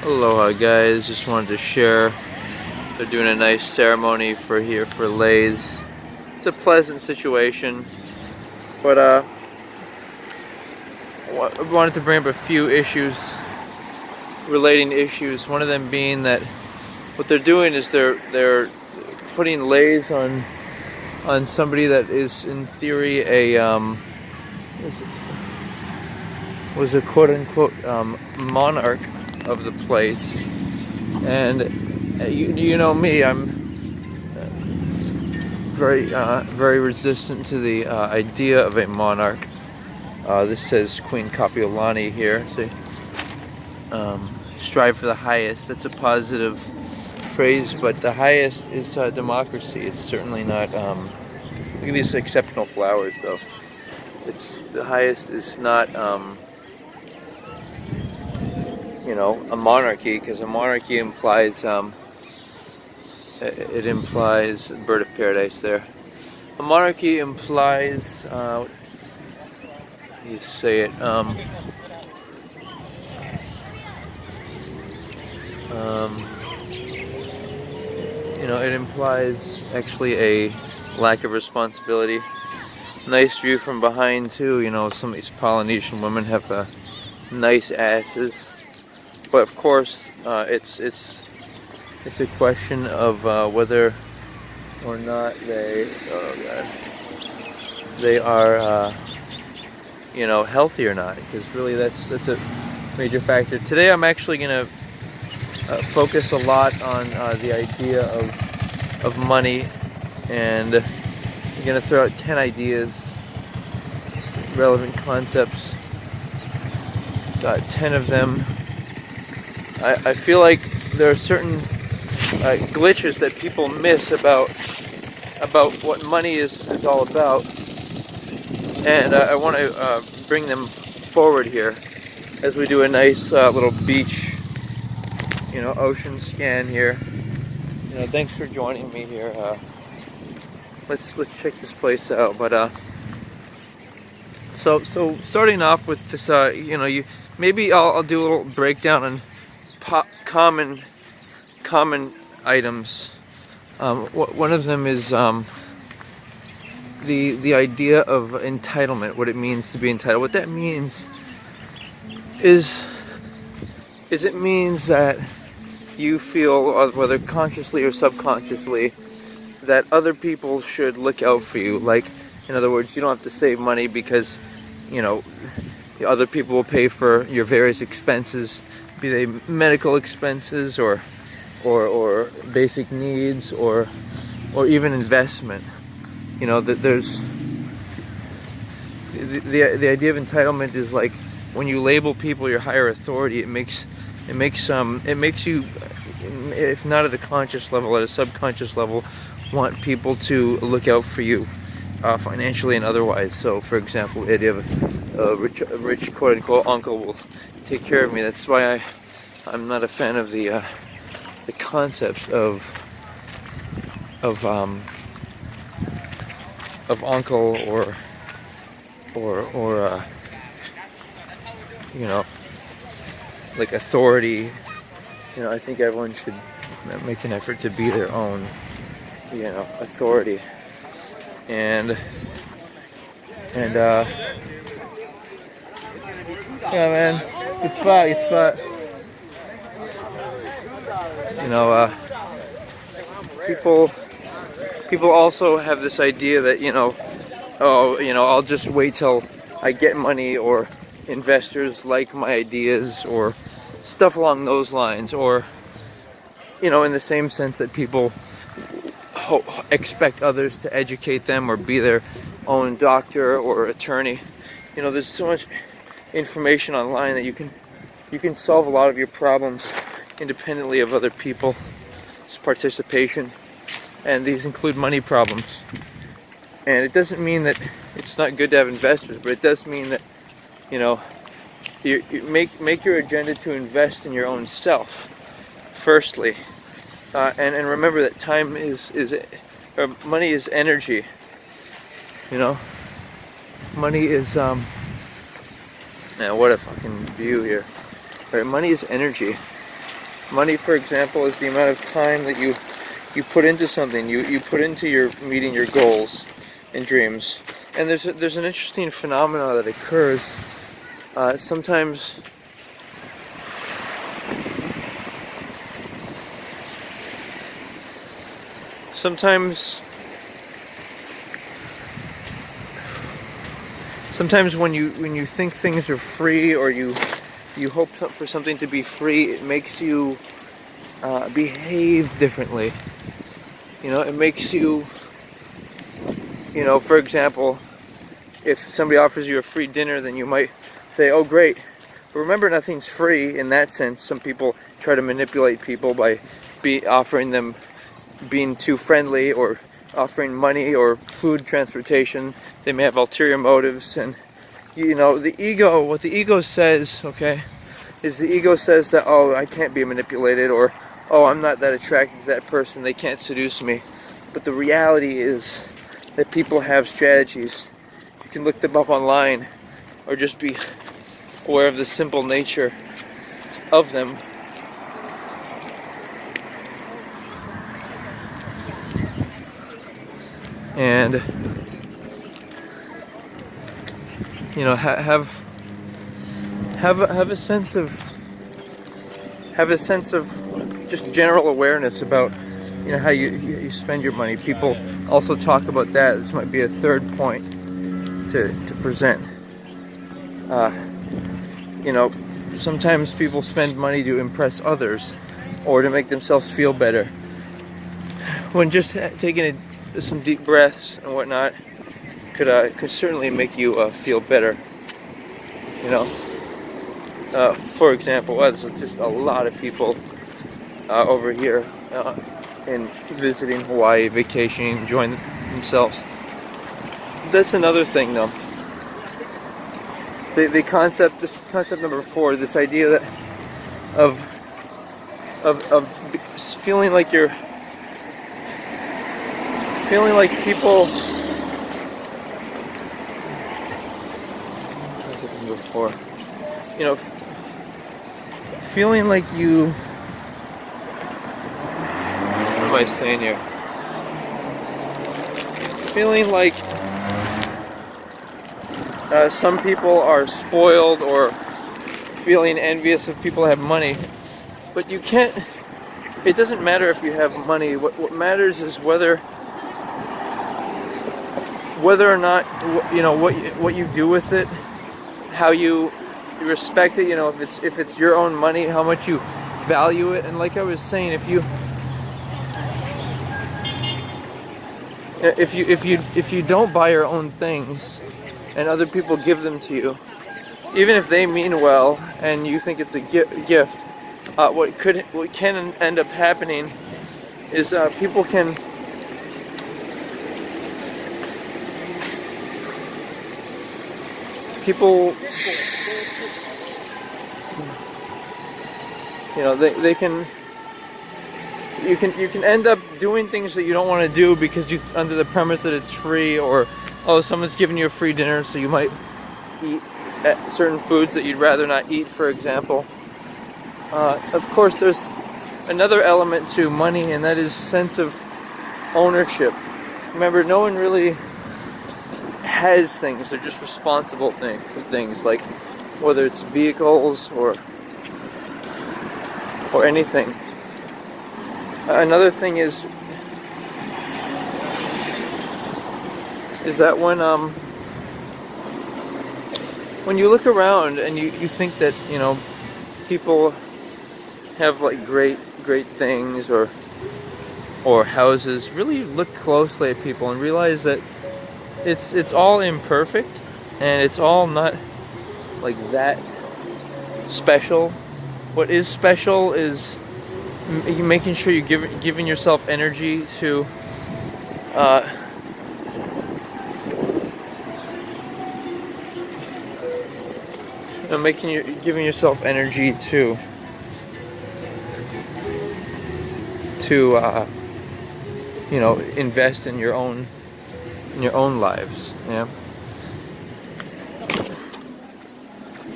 Aloha guys, just wanted to share. They're doing a nice ceremony for here for Lays. It's a pleasant situation, but I wanted to bring up a few issues, relating issues. One of them being that what they're doing is they're putting Lays on somebody that is in theory a was a quote unquote monarch of the place. And you know me, I'm very resistant to the idea of a monarch. This says Queen Kapiolani here. See, strive for the highest. That's a positive phrase, but the highest is democracy. It's certainly not. Look at these exceptional flowers, though. It's the highest is not. You know, a monarchy, because a monarchy implies it implies bird of paradise there. A monarchy implies how do you say it? You know, it implies actually a lack of responsibility. Nice view from behind too. You know, some of these Polynesian women have nice asses. But of course, it's a question of whether or not they are you know, healthy or not. Because really, that's a major factor. Today, I'm actually going to focus a lot on the idea of money, and I'm going to throw out 10 ideas, relevant concepts. 10 of them. I feel like there are certain glitches that people miss about what money is all about, and I want to bring them forward here as we do a nice little beach, you know, ocean scan here. You know, thanks for joining me here. Let's check this place out. But so starting off with this, you know, maybe I'll do a little breakdown on common items. One of them is the idea of entitlement. What it means to be entitled. What that means is it means that you feel, whether consciously or subconsciously, that other people should look out for you. Like, in other words, you don't have to save money because, you know, other people will pay for your various expenses, be they medical expenses or basic needs or even investment. You know, that there's the idea of entitlement is like when you label people your higher authority, it makes you, if not at a conscious level, at a subconscious level, want people to look out for you financially and otherwise. So, for example, the idea of a rich quote-unquote uncle will take care of me. That's why I'm not a fan of the concept of uncle or you know, like authority. You know, I think everyone should make an effort to be their own, you know, authority. And yeah, man, good spot. You know, people also have this idea that, you know, oh, you know, I'll just wait till I get money, or investors like my ideas, or stuff along those lines, or, you know, in the same sense that people expect others to educate them or be their own doctor or attorney. You know, there's so much information online that you can solve a lot of your problems independently of other people's participation, and these include money problems. And it doesn't mean that it's not good to have investors, but it does mean that, you know, you make your agenda to invest in your own self firstly, and remember that time or money is energy. You know, money is man, what a fucking view here. Right, money is energy. Money, for example, is the amount of time that you put into something. You put into your meeting your goals and dreams. And there's an interesting phenomenon that occurs sometimes. Sometimes when you think things are free, or you hope for something to be free, it makes you behave differently. It makes you, for example, if somebody offers you a free dinner, then you might say, oh great. But remember, nothing's free in that sense. Some people try to manipulate people by offering them, being too friendly, or offering money or food, transportation. They may have ulterior motives. And the ego, what the ego says, okay, is the ego says that, oh, I can't be manipulated, or oh, I'm not that attracted to that person, they can't seduce me. But the reality is that people have strategies. You can look them up online, or just be aware of the simple nature of them. And have a sense of just general awareness about how you spend your money. People also talk about that. This might be a third point to present. Sometimes people spend money to impress others or to make themselves feel better, when just taking some deep breaths and whatnot could certainly make you feel better. For example, there's just a lot of people over here and visiting Hawaii, vacationing, enjoying themselves. That's another thing, though. This concept number 4, this idea that of feeling like people. Concept number 4. Feeling like you. What am I saying here? Feeling like some people are spoiled, or feeling envious of people who have money. But you can't. It doesn't matter if you have money. What matters is whether or not what you do with it, how you respect it. If it's your own money, how much you value it. And like I was saying, if you don't buy your own things and other people give them to you, even if they mean well and you think it's a gift, what can end up happening is people can they can. You can end up doing things that you don't want to do because you under the premise that it's free, or someone's giving you a free dinner, so you might eat certain foods that you'd rather not eat, for example. Of course, there's another element to money, and that is sense of ownership. Remember, no one really has things; they're just responsible for things, like whether it's vehicles or anything. Another thing is that when you look around and you think that people have like great things or houses, really look closely at people and realize that it's all imperfect, and it's all not like that special. What is special is making sure you're giving yourself energy to giving yourself energy to invest in your own lives. Yeah.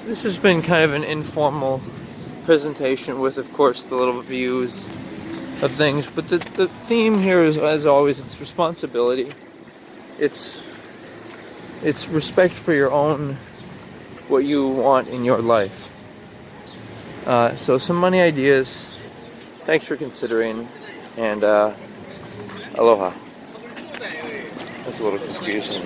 This has been kind of an informal presentation with, of course, the little views of things. But the theme here is, as always, it's responsibility. It's respect for your own, what you want in your life. So some money ideas. Thanks for considering, and aloha. That's a little confusing.